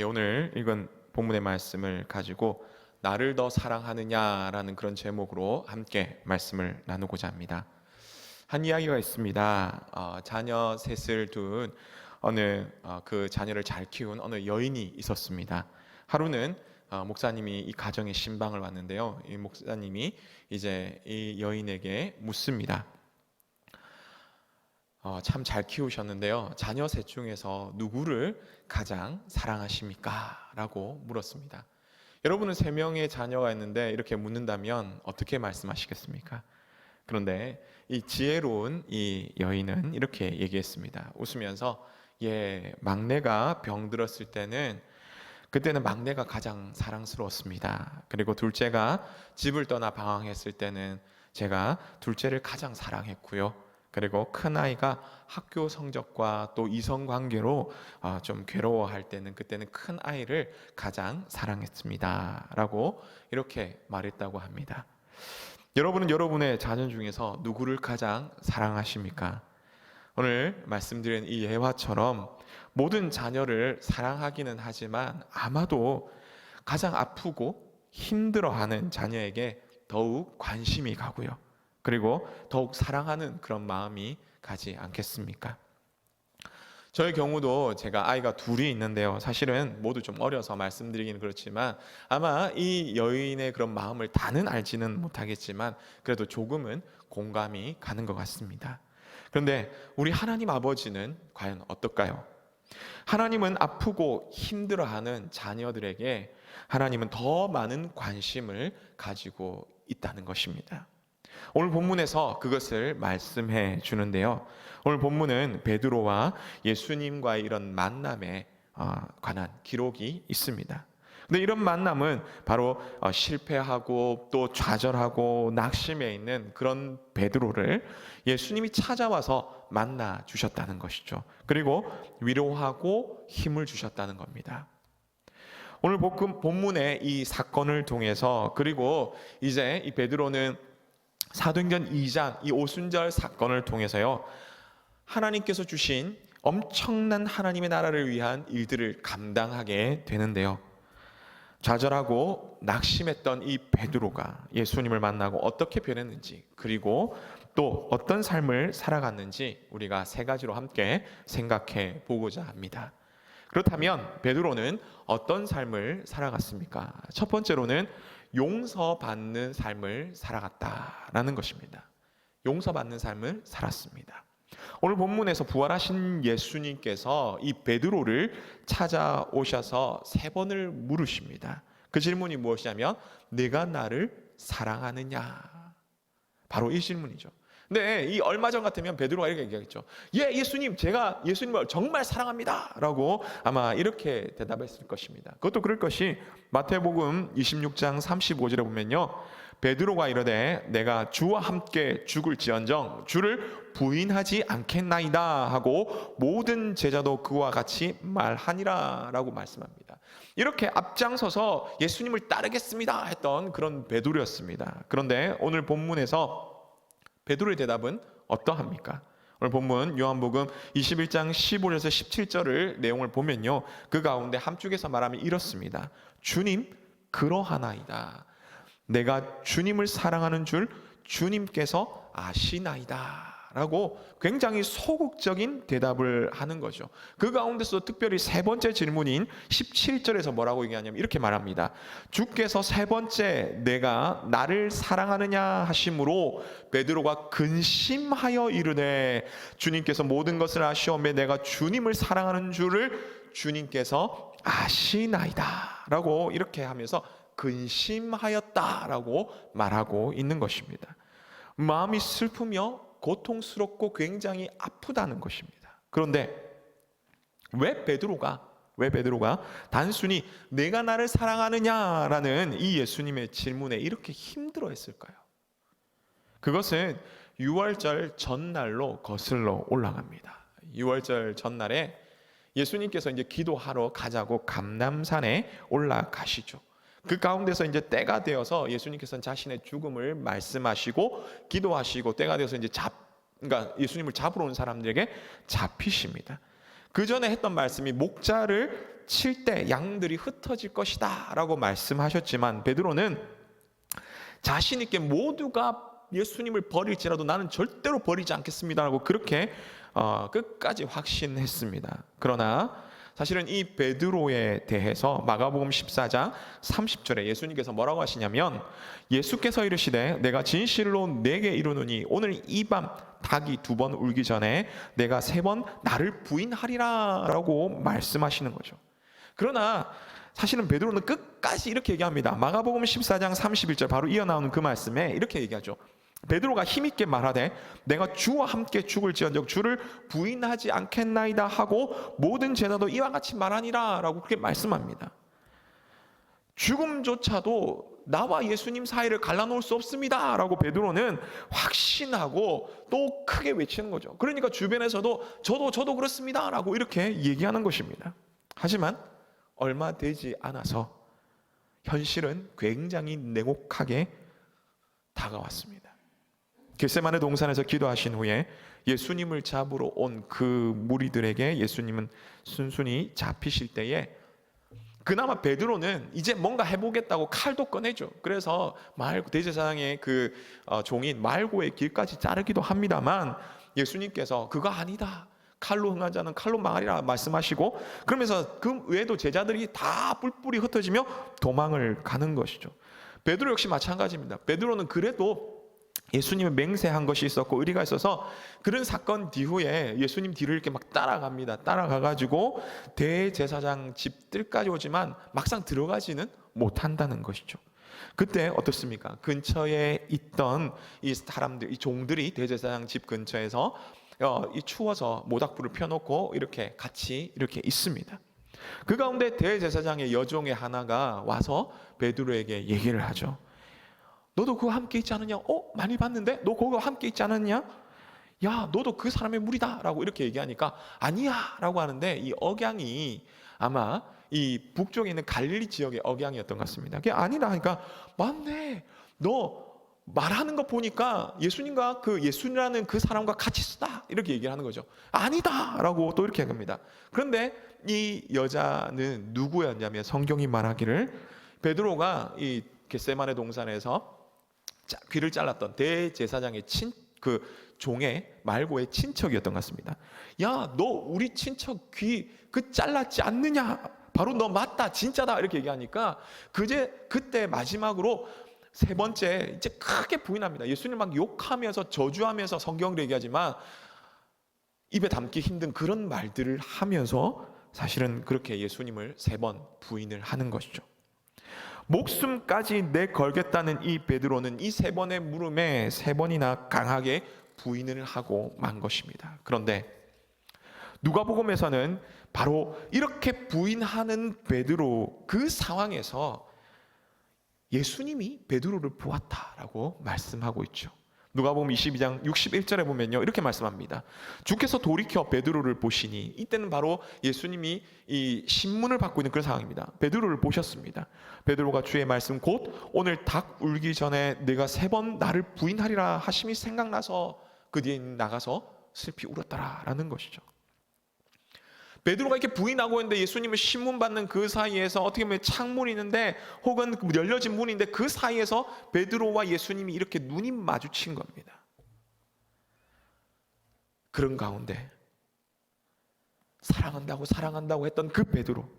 오늘 읽은 본문의 말씀을 가지고 나를 더 사랑하느냐라는 그런 제목으로 함께 말씀을 나누고자 합니다. 한 이야기가 있습니다. 자녀 셋을 둔 그 자녀를 잘 키운 어느 여인이 있었습니다. 하루는 목사님이 이 가정에 신방을 왔는데요. 이 목사님이 이제 이 여인에게 묻습니다. 참 잘 키우셨는데요. 자녀 셋 중에서 누구를 가장 사랑하십니까? 라고 물었습니다. 여러분은 세 명의 자녀가 있는데 이렇게 묻는다면 어떻게 말씀하시겠습니까? 그런데 이 지혜로운 이 여인은 이렇게 얘기했습니다. 웃으면서 막내가 병들었을 때는 그때는 막내가 가장 사랑스러웠습니다. 그리고 둘째가 집을 떠나 방황했을 때는 제가 둘째를 가장 사랑했고요. 그리고 큰아이가 학교 성적과 또 이성 관계로 좀 괴로워할 때는 그때는 큰아이를 가장 사랑했습니다. 라고 이렇게 말했다고 합니다. 여러분은 여러분의 자녀 중에서 누구를 가장 사랑하십니까? 오늘 말씀드린 이 예화처럼 모든 자녀를 사랑하기는 하지만 아마도 가장 아프고 힘들어하는 자녀에게 더욱 관심이 가고요. 그리고 더욱 사랑하는 그런 마음이 가지 않겠습니까? 저의 경우도 제가 아이가 둘이 있는데요. 사실은 모두 좀 어려서 말씀드리기는 그렇지만 아마 이 여인의 그런 마음을 다는 알지는 못하겠지만 그래도 조금은 공감이 가는 것 같습니다. 그런데 우리 하나님 아버지는 과연 어떨까요? 하나님은 아프고 힘들어하는 자녀들에게 하나님은 더 많은 관심을 가지고 있다는 것입니다. 오늘 본문에서 그것을 말씀해 주는데요. 오늘 본문은 베드로와 예수님과의 이런 만남에 관한 기록이 있습니다. 근데 이런 만남은 바로 실패하고 또 좌절하고 낙심해 있는 그런 베드로를 예수님이 찾아와서 만나 주셨다는 것이죠. 그리고 위로하고 힘을 주셨다는 겁니다. 오늘 본문의 이 사건을 통해서 그리고 이제 이 베드로는 사도행전 2장 이 오순절 사건을 통해서요, 하나님께서 주신 엄청난 하나님의 나라를 위한 일들을 감당하게 되는데요. 좌절하고 낙심했던 이 베드로가 예수님을 만나고 어떻게 변했는지, 그리고 또 어떤 삶을 살아갔는지 우리가 세 가지로 함께 생각해 보고자 합니다. 그렇다면 베드로는 어떤 삶을 살아갔습니까? 첫 번째로는 용서받는 삶을 살아갔다라는 것입니다. 용서받는 삶을 살았습니다. 오늘 본문에서 부활하신 예수님께서 이 베드로를 찾아오셔서 세 번을 물으십니다. 그 질문이 무엇이냐면 네가 나를 사랑하느냐? 바로 이 질문이죠. 근데 이 얼마 전 같으면 베드로가 이렇게 얘기하겠죠. 예수님, 제가 예수님을 정말 사랑합니다 라고 아마 이렇게 대답했을 것입니다. 그것도 그럴 것이 마태복음 26장 35절에 보면요, 베드로가 이르되 내가 주와 함께 죽을지언정 주를 부인하지 않겠나이다 하고 모든 제자도 그와 같이 말하니라 라고 말씀합니다. 이렇게 앞장서서 예수님을 따르겠습니다 했던 그런 베드로였습니다. 그런데 오늘 본문에서 베드로의 대답은 어떠합니까? 오늘 본문 요한복음 21장 15절에서 17절을 내용을 보면요, 그 가운데 함축에서 말하면 이렇습니다. 주님 그러하나이다. 내가 주님을 사랑하는 줄 주님께서 아시나이다 라고 굉장히 소극적인 대답을 하는 거죠. 그 가운데서 특별히 세 번째 질문인 17절에서 뭐라고 얘기하냐면 이렇게 말합니다. 주께서 세 번째 내가 나를 사랑하느냐 하심으로 베드로가 근심하여 이르되 주님께서 모든 것을 아시오매 내가 주님을 사랑하는 줄을 주님께서 아시나이다 라고 이렇게 하면서 근심하였다라고 말하고 있는 것입니다. 마음이 슬프며 고통스럽고 굉장히 아프다는 것입니다. 그런데 왜 베드로가 단순히 내가 나를 사랑하느냐라는 이 예수님의 질문에 이렇게 힘들어했을까요? 그것은 유월절 전날로 거슬러 올라갑니다. 유월절 전날에 예수님께서 이제 기도하러 가자고 감람산에 올라가시죠. 그 가운데서 이제 때가 되어서 예수님께서는 자신의 죽음을 말씀하시고 기도하시고 때가 되어서 이제 그러니까 예수님을 잡으러 온 사람들에게 잡히십니다. 그 전에 했던 말씀이 목자를 칠 때 양들이 흩어질 것이다 라고 말씀하셨지만 베드로는 자신 있게 모두가 예수님을 버릴지라도 나는 절대로 버리지 않겠습니다라고 그렇게 끝까지 확신했습니다. 그러나 사실은 이 베드로에 대해서 마가복음 14장 30절에 예수님께서 뭐라고 하시냐면 예수께서 이르시되 내가 진실로 내게 이르노니 오늘 이 밤 닭이 2번 울기 전에 내가 3번 나를 부인하리라 라고 말씀하시는 거죠. 그러나 사실은 베드로는 끝까지 이렇게 얘기합니다. 마가복음 14장 31절 바로 이어나오는 그 말씀에 이렇게 얘기하죠. 베드로가 힘있게 말하되 내가 주와 함께 죽을지언정 주를 부인하지 않겠나이다 하고 모든 제자도 이와 같이 말하니라 라고 그렇게 말씀합니다. 죽음조차도 나와 예수님 사이를 갈라놓을 수 없습니다 라고 베드로는 확신하고 또 크게 외치는 거죠. 그러니까 주변에서도 저도 그렇습니다 라고 이렇게 얘기하는 것입니다. 하지만 얼마 되지 않아서 현실은 굉장히 냉혹하게 다가왔습니다. 겟세마네 동산에서 기도하신 후에 예수님을 잡으러 온 그 무리들에게 예수님은 순순히 잡히실 때에 그나마 베드로는 이제 뭔가 해보겠다고 칼도 꺼내죠. 그래서 대제사장의 그 종인 말고의 길까지 자르기도 합니다만 예수님께서 그거 아니다. 칼로 흥한 자는 칼로 망하리라 말씀하시고 그러면서 그 외에도 제자들이 다 뿔뿔이 흩어지며 도망을 가는 것이죠. 베드로 역시 마찬가지입니다. 베드로는 그래도 예수님을 맹세한 것이 있었고 의리가 있어서 그런 사건 뒤후에 예수님 뒤를 이렇게 막 따라갑니다. 따라가가지고 대제사장 집들까지 오지만 막상 들어가지는 못한다는 것이죠. 그때 어떻습니까? 근처에 있던 이 사람들, 이 종들이 대제사장 집 근처에서 이 추워서 모닥불을 펴놓고 이렇게 같이 이렇게 있습니다. 그 가운데 대제사장의 여종의 하나가 와서 베드로에게 얘기를 하죠. 너도 그거 함께 있지 않느냐? 많이 봤는데? 너 그거 함께 있지 않았냐? 야, 너도 그 사람의 무리다 라고 이렇게 얘기하니까 아니야 라고 하는데 이 억양이 아마 이 북쪽에 있는 갈릴리 지역의 억양이었던 것 같습니다. 그게 아니다 하니까 맞네. 너 말하는 거 보니까 예수님과 그 예수라는 그 사람과 같이 쓰다 이렇게 얘기를 하는 거죠. 아니다 라고 또 이렇게 합니다. 그런데 이 여자는 누구였냐면 성경이 말하기를 베드로가 이 겟세마네 동산에서 귀를 잘랐던 대제사장의 그 종의 말고의 친척이었던 것 같습니다. 야, 너 우리 친척 귀 그 잘랐지 않느냐? 바로 너 맞다, 진짜다 이렇게 얘기하니까 그때 마지막으로 3번째 이제 크게 부인합니다. 예수님 막 욕하면서 저주하면서 성경으로 얘기하지만 입에 담기 힘든 그런 말들을 하면서 사실은 그렇게 예수님을 3번 부인을 하는 것이죠. 목숨까지 내걸겠다는 이 베드로는 이 3번의 물음에 3번이나 강하게 부인을 하고 만 것입니다. 그런데 누가복음에서는 바로 이렇게 부인하는 베드로 그 상황에서 예수님이 베드로를 보았다라고 말씀하고 있죠. 누가복음 22장 61절에 보면요 이렇게 말씀합니다. 주께서 돌이켜 베드로를 보시니 이때는 바로 예수님이 이 신문을 받고 있는 그런 상황입니다. 베드로를 보셨습니다. 베드로가 주의 말씀 곧 오늘 닭 울기 전에 내가 3번 나를 부인하리라 하심이 생각나서 그 뒤에 나가서 슬피 울었더라라는 것이죠. 베드로가 이렇게 부인하고 있는데 예수님을 신문 받는 그 사이에서 어떻게 보면 창문이 있는데 혹은 열려진 문인데 그 사이에서 베드로와 예수님이 이렇게 눈이 마주친 겁니다. 그런 가운데 사랑한다고 했던 그 베드로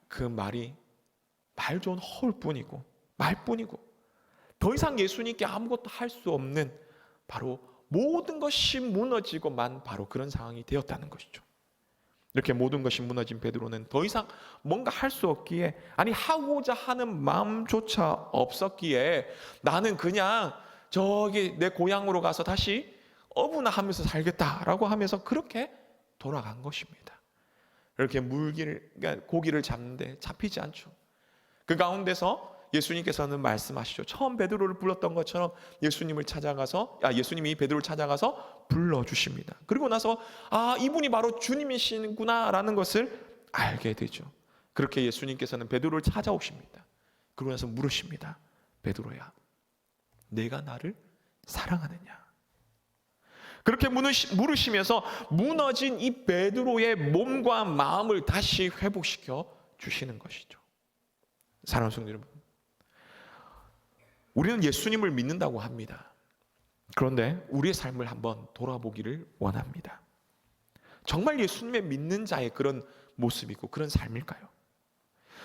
그 말이 말 좋은 허울뿐이고 말뿐이고 더 이상 예수님께 아무것도 할 수 없는 바로 모든 것이 무너지고만 바로 그런 상황이 되었다는 것이죠. 이렇게 모든 것이 무너진 베드로는 더 이상 뭔가 할 수 없기에 아니 하고자 하는 마음조차 없었기에 나는 그냥 저기 내 고향으로 가서 다시 어부나하면서 살겠다라고 하면서 그렇게 돌아간 것입니다. 이렇게 그러니까 고기를 잡는데 잡히지 않죠. 그 가운데서 예수님께서는 말씀하시죠. 처음 베드로를 불렀던 것처럼 예수님이 베드로를 찾아가서 불러주십니다. 그리고 나서 이분이 바로 주님이시구나라는 것을 알게 되죠. 그렇게 예수님께서는 베드로를 찾아오십니다. 그러고 나서 물으십니다. 베드로야, 내가 나를 사랑하느냐? 그렇게 물으시면서 무너진 이 베드로의 몸과 마음을 다시 회복시켜 주시는 것이죠. 사랑하는 성도 여러분, 우리는 예수님을 믿는다고 합니다. 그런데 우리의 삶을 한번 돌아보기를 원합니다. 정말 예수님의 믿는 자의 그런 모습이고 그런 삶일까요?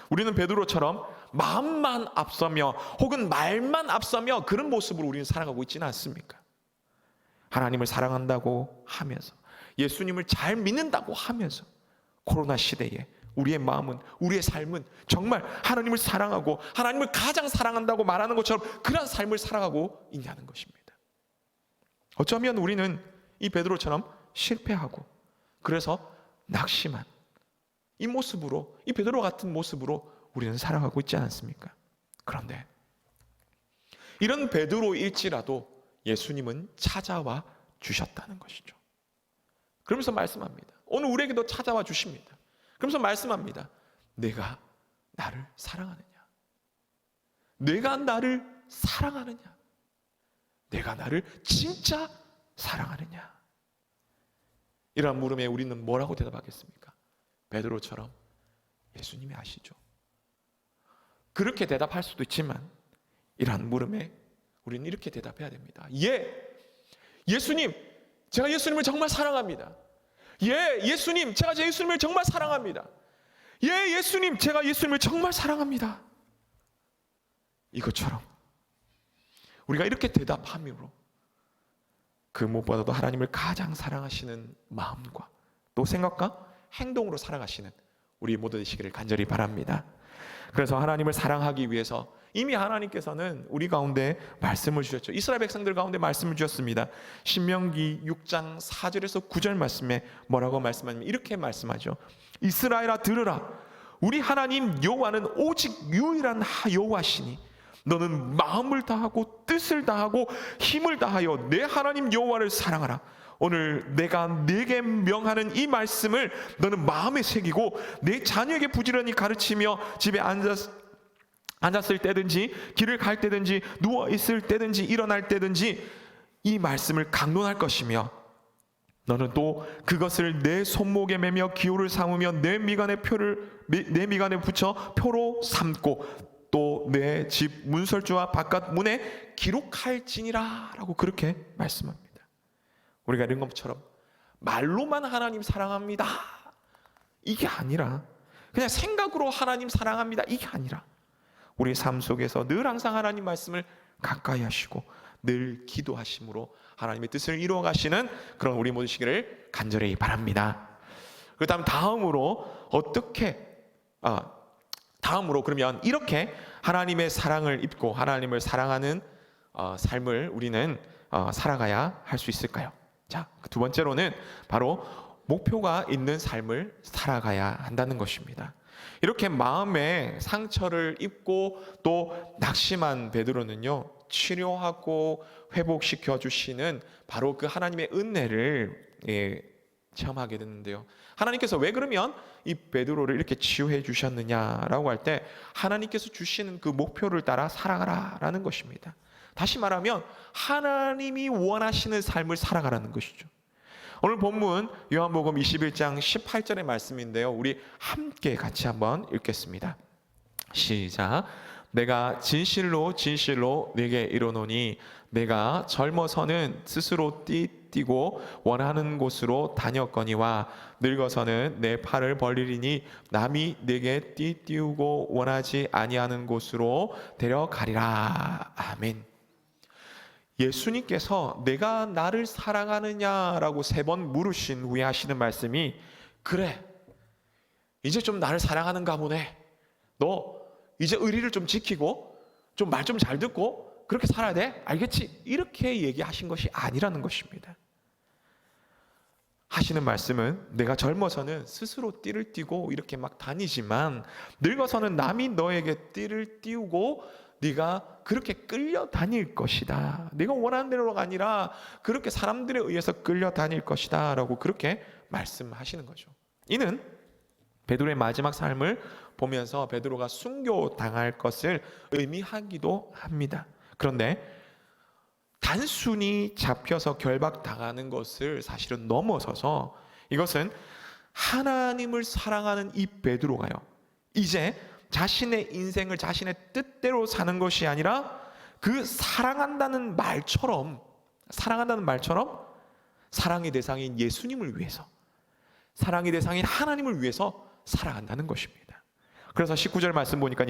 우리는 베드로처럼 마음만 앞서며 혹은 말만 앞서며 그런 모습으로 우리는 살아가고 있지는 않습니까? 하나님을 사랑한다고 하면서 예수님을 잘 믿는다고 하면서 코로나 시대에 우리의 마음은, 우리의 삶은 정말 하나님을 사랑하고 하나님을 가장 사랑한다고 말하는 것처럼 그런 삶을 살아가고 있냐는 것입니다. 어쩌면 우리는 이 베드로처럼 실패하고 그래서 낙심한 이 모습으로, 이 베드로 같은 모습으로 우리는 살아가고 있지 않습니까? 그런데 이런 베드로일지라도 예수님은 찾아와 주셨다는 것이죠. 그러면서 말씀합니다. 오늘 우리에게도 찾아와 주십니다. 그러면서 말씀합니다. 내가 나를 사랑하느냐? 내가 나를 사랑하느냐? 내가 나를 진짜 사랑하느냐? 이러한 물음에 우리는 뭐라고 대답하겠습니까? 베드로처럼 예수님이 아시죠. 그렇게 대답할 수도 있지만 이러한 물음에 우리는 이렇게 대답해야 됩니다. 예, 예수님, 제가 예수님을 정말 사랑합니다. 예, 예수님, 제가 제 예수님을 정말 사랑합니다. 예, 예수님, 제가 예수님을 정말 사랑합니다. 이것처럼 우리가 이렇게 대답함으로 그 무엇보다도 하나님을 가장 사랑하시는 마음과 또 생각과 행동으로 살아가시는 우리 모두 되시기를 간절히 바랍니다. 그래서 하나님을 사랑하기 위해서 이미 하나님께서는 우리 가운데 말씀을 주셨죠. 이스라엘 백성들 가운데 말씀을 주셨습니다. 신명기 6장 4절에서 9절 말씀에 뭐라고 말씀하냐면 이렇게 말씀하죠. 이스라엘아 들으라. 우리 하나님 여호와는 오직 유일한 여호와시니 너는 마음을 다하고 뜻을 다하고 힘을 다하여 내 하나님 여호와를 사랑하라. 오늘 내가 네게 명하는 이 말씀을 너는 마음에 새기고 내 자녀에게 부지런히 가르치며 집에 앉았을 때든지 길을 갈 때든지 누워 있을 때든지 일어날 때든지 이 말씀을 강론할 것이며 너는 또 그것을 내 손목에 매며 기호를 삼으며 내 미간에 붙여 표로 삼고 또 내 집 문설주와 바깥 문에 기록할지니라 라고 그렇게 말씀합니다. 우리가 이런 것처럼 말로만 하나님 사랑합니다 이게 아니라 그냥 생각으로 하나님 사랑합니다 이게 아니라 우리 삶 속에서 늘 항상 하나님 말씀을 가까이 하시고 늘 기도하심으로 하나님의 뜻을 이루어 가시는 그런 우리 모두 시기를 간절히 바랍니다. 그다음 다음으로 그러면 이렇게 하나님의 사랑을 입고 하나님을 사랑하는 삶을 우리는 살아가야 할 수 있을까요? 자, 두 번째로는 바로 목표가 있는 삶을 살아가야 한다는 것입니다. 이렇게 마음에 상처를 입고 또 낙심한 베드로는요, 치료하고 회복시켜 주시는 바로 그 하나님의 은혜를 체험하게 됐는데요. 하나님께서 왜 그러면 이 베드로를 이렇게 치유해 주셨느냐라고 할 때 하나님께서 주시는 그 목표를 따라 살아가라라는 것입니다. 다시 말하면 하나님이 원하시는 삶을 살아가라는 것이죠. 오늘 본문 요한복음 21장 18절의 말씀인데요. 우리 함께 같이 한번 읽겠습니다. 시작. 내가 진실로 진실로 네게 이르노니 내가 젊어서는 스스로 뛰고 원하는 곳으로 다녔거니와 늙어서는 내 팔을 벌리리니 남이 내게 띄우고 원하지 아니하는 곳으로 데려가리라. 아멘. 예수님께서 내가 나를 사랑하느냐라고 3번 물으신 후에 하시는 말씀이 그래 이제 좀 나를 사랑하는가 보네. 너 이제 의리를 좀 지키고 좀 말 좀 잘 듣고 그렇게 살아야 돼? 알겠지? 이렇게 얘기하신 것이 아니라는 것입니다. 하시는 말씀은 내가 젊어서는 스스로 띠를 띠고 이렇게 막 다니지만 늙어서는 남이 너에게 띠를 띠우고 네가 그렇게 끌려다닐 것이다. 네가 원하는 대로가 아니라 그렇게 사람들에 의해서 끌려다닐 것이다 라고 그렇게 말씀하시는 거죠. 이는 베드로의 마지막 삶을 보면서 베드로가 순교당할 것을 의미하기도 합니다. 그런데 단순히 잡혀서 결박당하는 것을 사실은 넘어서서 이것은 하나님을 사랑하는 이 베드로가요, 이제 자신의 인생을 자신의 뜻대로 사는 것이 아니라 그 사랑한다는 말처럼 사랑의 대상인 예수님을 위해서, 사랑의 대상인 하나님을 위해서 살아간다는 것입니다. 그래서 19절 말씀 보니까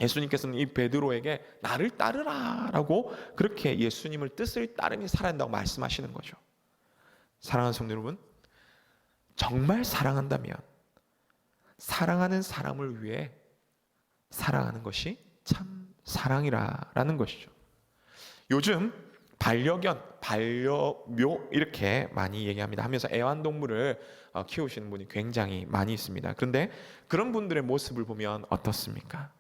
예수님께서는 이 베드로에게 나를 따르라 라고 그렇게 예수님을 뜻을 따르며 살아야 한다고 말씀하시는 거죠. 사랑하는 성도 여러분, 정말 사랑한다면 사랑하는 사람을 위해 사랑하는 것이 참 사랑이라는 것이죠. 요즘 반려견, 반려묘 이렇게 많이 얘기합니다. 하면서 애완동물을 키우시는 분이 굉장히 많이 있습니다. 그런데 그런 분들의 모습을 보면 어떻습니까?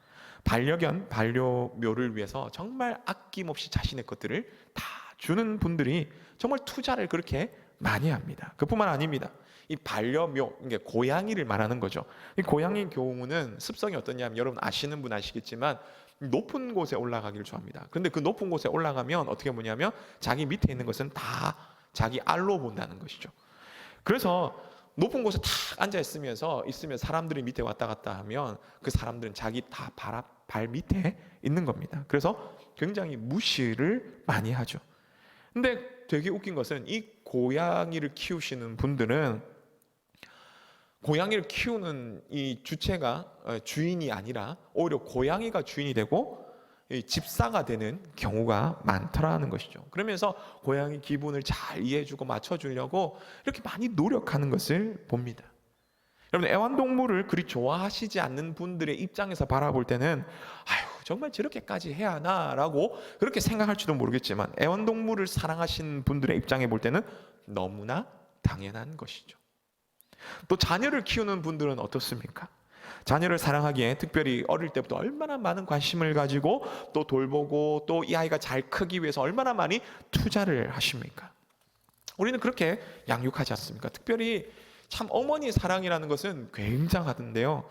반려견, 반려묘를 위해서 정말 아낌없이 자신의 것들을 다 주는 분들이 정말 투자를 그렇게 많이 합니다. 그뿐만 아닙니다. 이 반려묘, 이게 고양이를 말하는 거죠. 이 고양이 경우는 습성이 어떠냐면 여러분 아시는 분 아시겠지만 높은 곳에 올라가기를 좋아합니다. 그런데 그 높은 곳에 올라가면 어떻게 보냐면 자기 밑에 있는 것은 다 자기 알로 본다는 것이죠. 그래서 높은 곳에 탁 앉아 있으면 사람들이 밑에 왔다 갔다 하면 그 사람들은 자기 다 발 밑에 있는 겁니다. 그래서 굉장히 무시를 많이 하죠. 근데 되게 웃긴 것은 이 고양이를 키우시는 분들은 고양이를 키우는 이 주체가 주인이 아니라 오히려 고양이가 주인이 되고 집사가 되는 경우가 많더라는 것이죠. 그러면서 고양이 기분을 잘 이해해주고 맞춰주려고 이렇게 많이 노력하는 것을 봅니다. 여러분, 애완동물을 그리 좋아하시지 않는 분들의 입장에서 바라볼 때는 아유 정말 저렇게까지 해야 하나라고 그렇게 생각할지도 모르겠지만 애완동물을 사랑하시는 분들의 입장에 볼 때는 너무나 당연한 것이죠. 또 자녀를 키우는 분들은 어떻습니까? 자녀를 사랑하기에 특별히 어릴 때부터 얼마나 많은 관심을 가지고 또 돌보고 또 이 아이가 잘 크기 위해서 얼마나 많이 투자를 하십니까? 우리는 그렇게 양육하지 않습니까? 특별히 참 어머니의 사랑이라는 것은 굉장하던데요.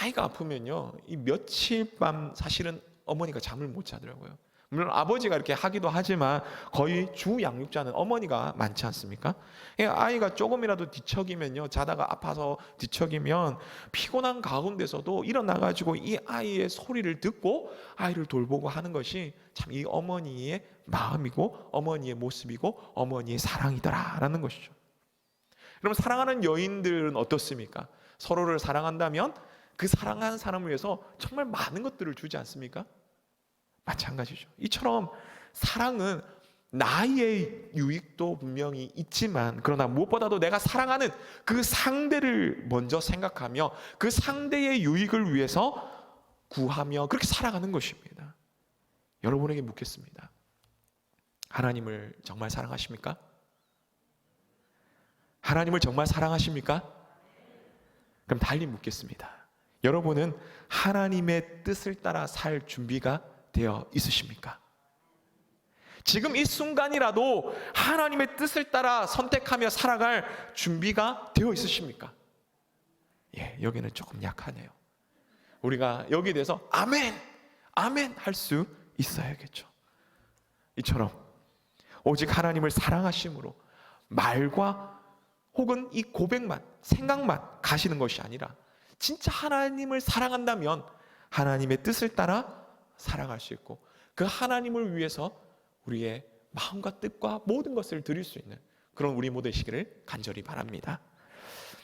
아이가 아프면요, 이 며칠 밤 사실은 어머니가 잠을 못 자더라고요. 물론 아버지가 이렇게 하기도 하지만 거의 주 양육자는 어머니가 많지 않습니까? 아이가 조금이라도 뒤척이면요, 자다가 아파서 뒤척이면 피곤한 가운데서도 일어나가지고 이 아이의 소리를 듣고 아이를 돌보고 하는 것이 참 이 어머니의 마음이고 어머니의 모습이고 어머니의 사랑이더라라는 것이죠. 그럼 사랑하는 여인들은 어떻습니까? 서로를 사랑한다면 그 사랑하는 사람을 위해서 정말 많은 것들을 주지 않습니까? 마찬가지죠. 이처럼 사랑은 나의 유익도 분명히 있지만 그러나 무엇보다도 내가 사랑하는 그 상대를 먼저 생각하며 그 상대의 유익을 위해서 구하며 그렇게 살아가는 것입니다. 여러분에게 묻겠습니다. 하나님을 정말 사랑하십니까? 하나님을 정말 사랑하십니까? 그럼 달리 묻겠습니다. 여러분은 하나님의 뜻을 따라 살 준비가 되어 있으십니까? 지금 이 순간이라도 하나님의 뜻을 따라 선택하며 살아갈 준비가 되어 있으십니까? 예, 여기는 조금 약하네요. 우리가 여기에 대해서 아멘, 아멘 할 수 있어야겠죠. 이처럼 오직 하나님을 사랑하심으로 말과 혹은 이 고백만, 생각만 가시는 것이 아니라 진짜 하나님을 사랑한다면 하나님의 뜻을 따라 살아갈 수 있고 그 하나님을 위해서 우리의 마음과 뜻과 모든 것을 드릴 수 있는 그런 우리 모두 되시기를 간절히 바랍니다.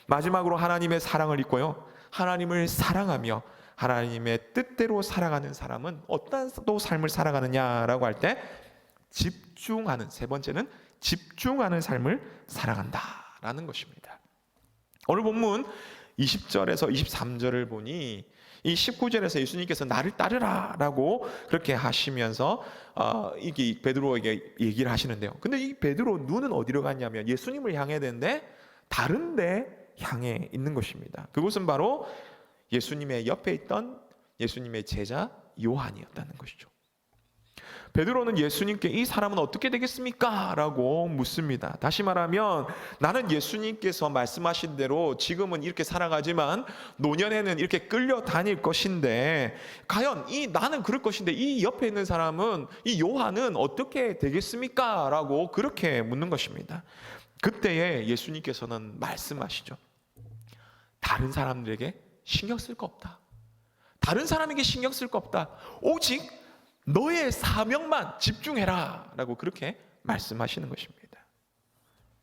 마지막으로 하나님의 사랑을 잊고요, 하나님을 사랑하며 하나님의 뜻대로 살아가는 사람은 어떤 또 삶을 살아가느냐라고 할 때 집중하는, 세 번째는 집중하는 삶을 살아간다라는 것입니다. 오늘 본문 20절에서 23절을 보니 이 19절에서 예수님께서 나를 따르라 라고 그렇게 하시면서 이게 베드로에게 얘기를 하시는데요. 근데 이 베드로 눈은 어디로 갔냐면 예수님을 향해야 되는데 다른 데 향해 있는 것입니다. 그곳은 바로 예수님의 옆에 있던 예수님의 제자 요한이었다는 것이죠. 베드로는 예수님께 이 사람은 어떻게 되겠습니까? 라고 묻습니다. 다시 말하면 나는 예수님께서 말씀하신 대로 지금은 이렇게 살아가지만 노년에는 이렇게 끌려다닐 것인데 과연 나는 그럴 것인데 이 옆에 있는 사람은, 이 요한은 어떻게 되겠습니까? 라고 그렇게 묻는 것입니다. 그때에 예수님께서는 말씀하시죠. 다른 사람들에게 신경 쓸 거 없다. 다른 사람에게 신경 쓸 거 없다. 오직 너의 사명만 집중해라 라고 그렇게 말씀하시는 것입니다.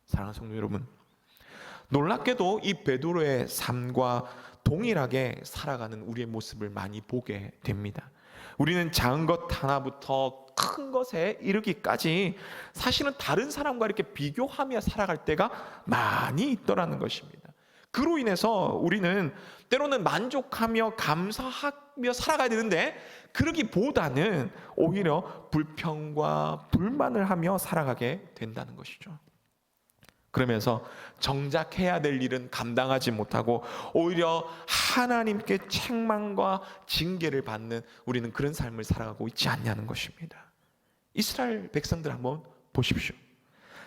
사랑하는 성도 여러분, 놀랍게도 이 베드로의 삶과 동일하게 살아가는 우리의 모습을 많이 보게 됩니다. 우리는 작은 것 하나부터 큰 것에 이르기까지 사실은 다른 사람과 이렇게 비교하며 살아갈 때가 많이 있더라는 것입니다. 그로 인해서 우리는 때로는 만족하며 감사하며 살아가야 되는데 그러기보다는 오히려 불평과 불만을 하며 살아가게 된다는 것이죠. 그러면서 정작 해야 될 일은 감당하지 못하고 오히려 하나님께 책망과 징계를 받는 우리는 그런 삶을 살아가고 있지 않냐는 것입니다. 이스라엘 백성들 한번 보십시오.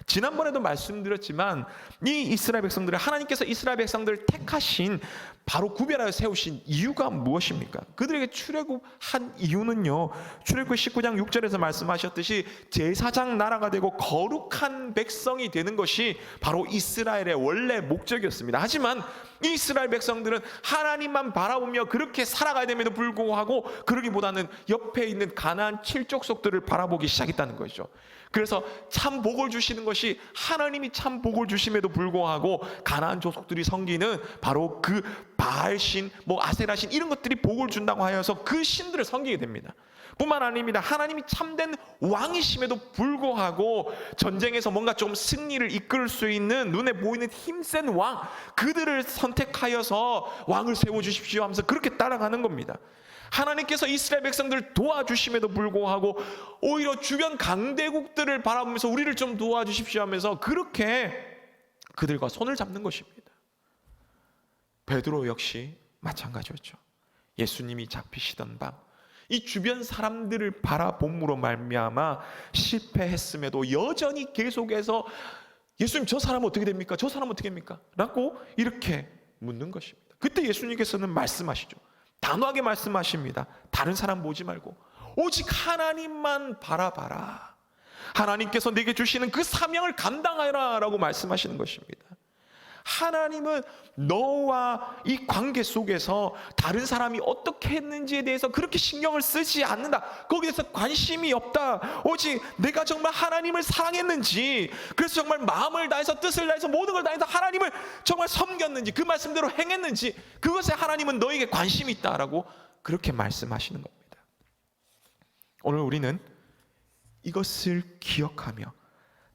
지난번에도 말씀드렸지만 이 이스라엘 백성들을, 하나님께서 이스라엘 백성들을 택하신, 바로 구별하여 세우신 이유가 무엇입니까? 그들에게 출애굽한 이유는요, 출애굽 19장 6절에서 말씀하셨듯이 제사장 나라가 되고 거룩한 백성이 되는 것이 바로 이스라엘의 원래 목적이었습니다. 하지만 이 이스라엘 백성들은 하나님만 바라보며 그렇게 살아가야 됨에도 불구하고 그러기보다는 옆에 있는 가나안 칠족속들을 바라보기 시작했다는 것이죠. 그래서 참 복을 주시는 것이, 하나님이 참 복을 주심에도 불구하고 가나안 족속들이 섬기는 바로 그 바알신, 아세라신 이런 것들이 복을 준다고 하여서 그 신들을 섬기게 됩니다. 뿐만 아닙니다. 하나님이 참된 왕이심에도 불구하고 전쟁에서 뭔가 좀 승리를 이끌 수 있는 눈에 보이는 힘센 왕, 그들을 선택하여서 왕을 세워주십시오 하면서 그렇게 따라가는 겁니다. 하나님께서 이스라엘 백성들을 도와주심에도 불구하고 오히려 주변 강대국들을 바라보면서 우리를 좀 도와주십시오 하면서 그렇게 그들과 손을 잡는 것입니다. 베드로 역시 마찬가지였죠. 예수님이 잡히시던 밤, 이 주변 사람들을 바라봄으로 말미암아 실패했음에도 여전히 계속해서 예수님, 저 사람은 어떻게 됩니까? 저 사람은 어떻게 됩니까? 라고 이렇게 묻는 것입니다. 그때 예수님께서는 말씀하시죠. 단호하게 말씀하십니다. 다른 사람 보지 말고 오직 하나님만 바라봐라. 하나님께서 내게 주시는 그 사명을 감당하라 라고 말씀하시는 것입니다. 하나님은 너와 이 관계 속에서 다른 사람이 어떻게 했는지에 대해서 그렇게 신경을 쓰지 않는다. 거기에 대해서 관심이 없다. 오직 내가 정말 하나님을 사랑했는지, 그래서 정말 마음을 다해서 뜻을 다해서 모든 걸 다해서 하나님을 정말 섬겼는지, 그 말씀대로 행했는지, 그것에 하나님은 너에게 관심이 있다라고 그렇게 말씀하시는 겁니다. 오늘 우리는 이것을 기억하며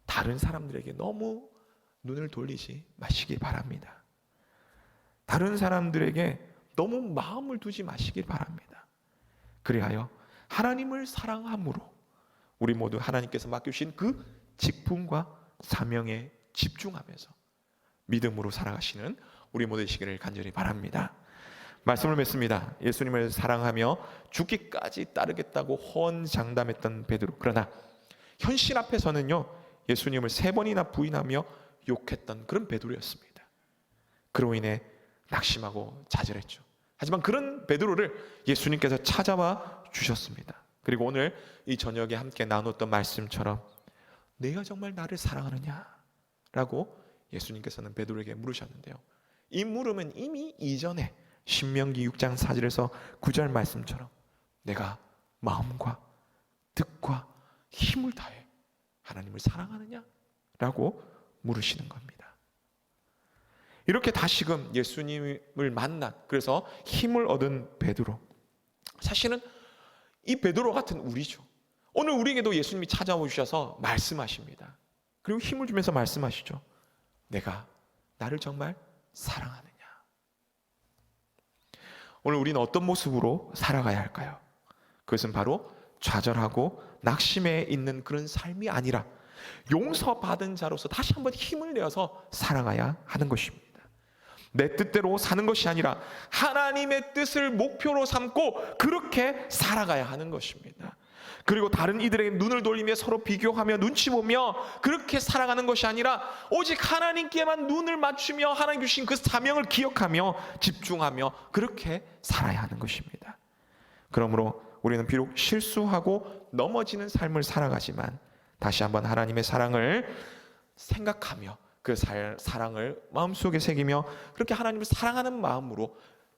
다른 사람들에게 너무 눈을 돌리지 마시길 바랍니다. 다른 사람들에게 너무 마음을 두지 마시길 바랍니다. 그리하여 하나님을 사랑함으로 우리 모두 하나님께서 맡겨주신 그 직분과 사명에 집중하면서 믿음으로 살아가시는 우리 모두 되시기를 간절히 바랍니다. 말씀을 맺습니다. 예수님을 사랑하며 죽기까지 따르겠다고 호언장담했던 베드로, 그러나 현실 앞에서는요, 예수님을 3번이나 부인하며 욕했던 그런 베드로였습니다. 그로 인해 낙심하고 좌절했죠. 하지만 그런 베드로를 예수님께서 찾아와 주셨습니다. 그리고 오늘 이 저녁에 함께 나눴던 말씀처럼 내가 정말 나를 사랑하느냐? 라고 예수님께서는 베드로에게 물으셨는데요. 이 물음은 이미 이전에 신명기 6장 4절에서 9절 말씀처럼 내가 마음과 뜻과 힘을 다해 하나님을 사랑하느냐? 라고 물으시는 겁니다. 이렇게 다시금 예수님을 만난, 그래서 힘을 얻은 베드로, 사실은 이 베드로 같은 우리죠. 오늘 우리에게도 예수님이 찾아오셔서 말씀하십니다. 그리고 힘을 주면서 말씀하시죠. 내가 나를 정말 사랑하느냐? 오늘 우리는 어떤 모습으로 살아가야 할까요? 그것은 바로 좌절하고 낙심해 있는 그런 삶이 아니라 용서받은 자로서 다시 한번 힘을 내어서 살아가야 하는 것입니다. 내 뜻대로 사는 것이 아니라 하나님의 뜻을 목표로 삼고 그렇게 살아가야 하는 것입니다. 그리고 다른 이들에게 눈을 돌리며 서로 비교하며 눈치 보며 그렇게 살아가는 것이 아니라 오직 하나님께만 눈을 맞추며 하나님 주신 그 사명을 기억하며 집중하며 그렇게 살아야 하는 것입니다. 그러므로 우리는 비록 실수하고 넘어지는 삶을 살아가지만 다시 한번 하나님의 사랑을 생각하며 그 사랑을 마음속에 새기며 그렇게 하나님을 사랑하는 마음으로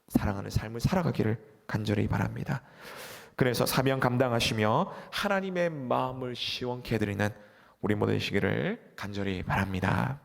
사랑하는 삶을 살아가기를 간절히 바랍니다. 그래서 사명 감당하시며 하나님의 마음을 시원케 해드리는 우리 모두 되시기를 간절히 바랍니다.